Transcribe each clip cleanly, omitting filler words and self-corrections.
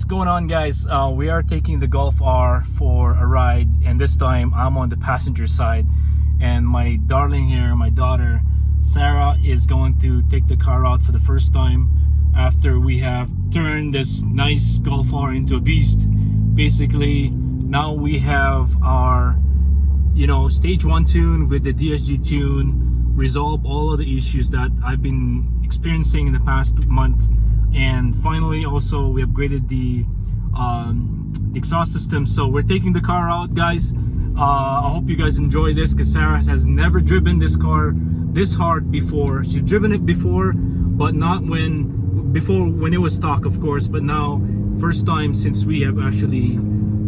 going on, guys? We are taking the Golf R for a ride, and this time I'm on the passenger side, and my darling here, my daughter Sara, is going to take the car out for the first time after we have turned this nice Golf R into a beast. Basically, now we have our, stage 1 tune with the DSG tune, resolve all of the issues that I've been experiencing in the past month. And finally, also, we upgraded the exhaust system. So we're taking the car out, guys. I hope you guys enjoy this, because Sara has never driven this car this hard before. She's driven it before, but not when it was stock, of course. But now, first time since we have actually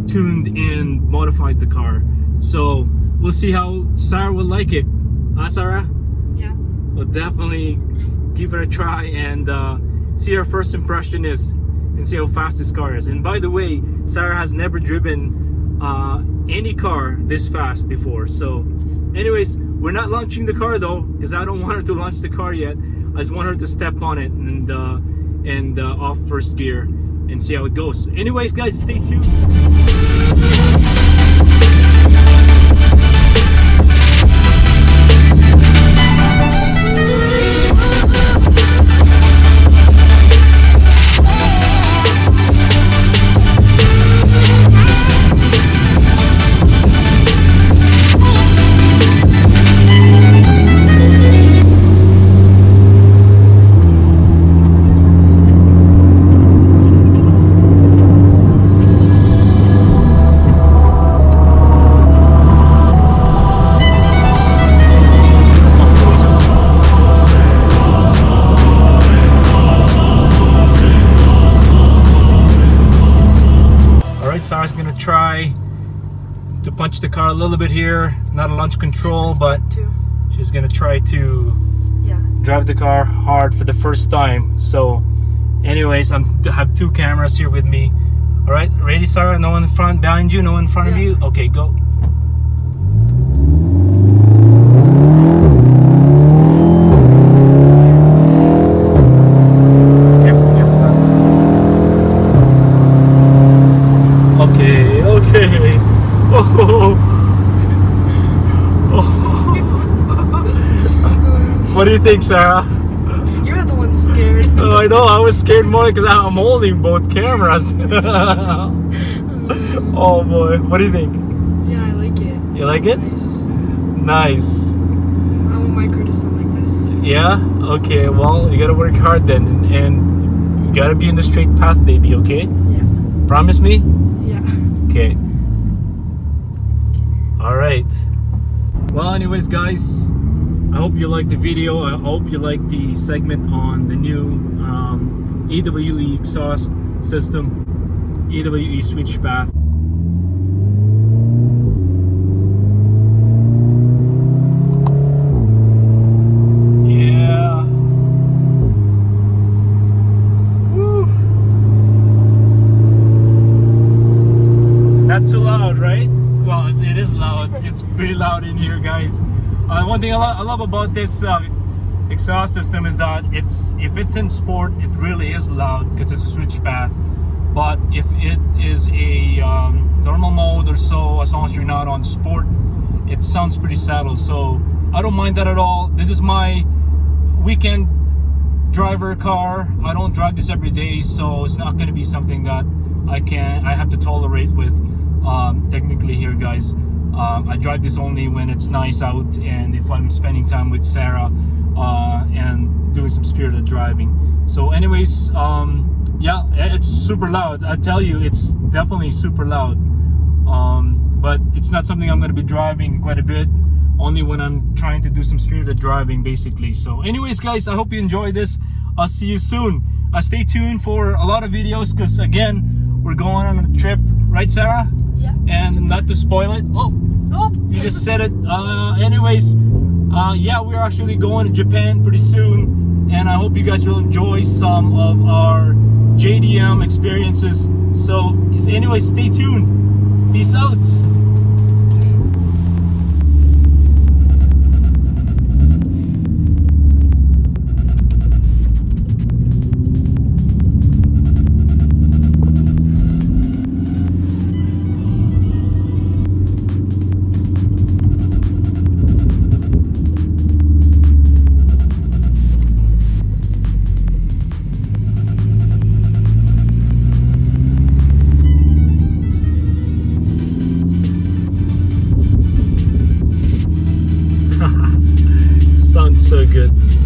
tuned and modified the car. So we'll see how Sara will like it. Sara? Yeah. We'll definitely give it a try and see her first impression is, and see how fast this car is. And by the way, Sara has never driven any car this fast before. So anyways, we're not launching the car though, because I don't want her to launch the car yet. I just want her to step on it and off first gear and see how it goes. Anyways, guys, stay tuned. Sara's gonna try to punch the car a little bit here, not a launch control, but she's gonna try to drive the car hard for the first time. So anyways, I have two cameras here with me. All right, ready, Sara? No one in front, behind you, no one in front of you? Okay, go. What do you think, Sara? You're the one scared. Oh, I know, I was scared more because I'm holding both cameras. Oh boy, what do you think? Yeah, I like it. You like it? Nice. Nice. I want my car to sound like this. Yeah? Okay, well, you gotta work hard then, and you gotta be in the straight path, baby, okay? Yeah. Promise me? Yeah. Okay. Alright. Well, anyways, guys, I hope you liked the video. I hope you liked the segment on the new AWE exhaust system, AWE SwitchPath. Yeah. Woo. Not too loud, right? Well, it is loud. It's pretty loud in here, guys. One thing I love about this exhaust system is that if it's in sport, it really is loud because it's a SwitchPath. But if it is a normal mode or so, as long as you're not on sport, it sounds pretty subtle. So I don't mind that at all. This is my weekend driver car. I don't drive this every day, so it's not going to be something that I have to tolerate with technically here, guys. I drive this only when it's nice out and if I'm spending time with Sara and doing some spirited driving. So anyways, yeah, it's super loud. I tell you, it's definitely super loud. But it's not something I'm going to be driving quite a bit, only when I'm trying to do some spirited driving, basically. So anyways, guys, I hope you enjoy this. I'll see you soon. Stay tuned for a lot of videos, because again, we're going on a trip, right, Sara? Yeah. And not to spoil it. Oh, you just said it. Anyways, yeah, we're actually going to Japan pretty soon, and I hope you guys will enjoy some of our JDM experiences. So anyways, stay tuned. Peace out. so good.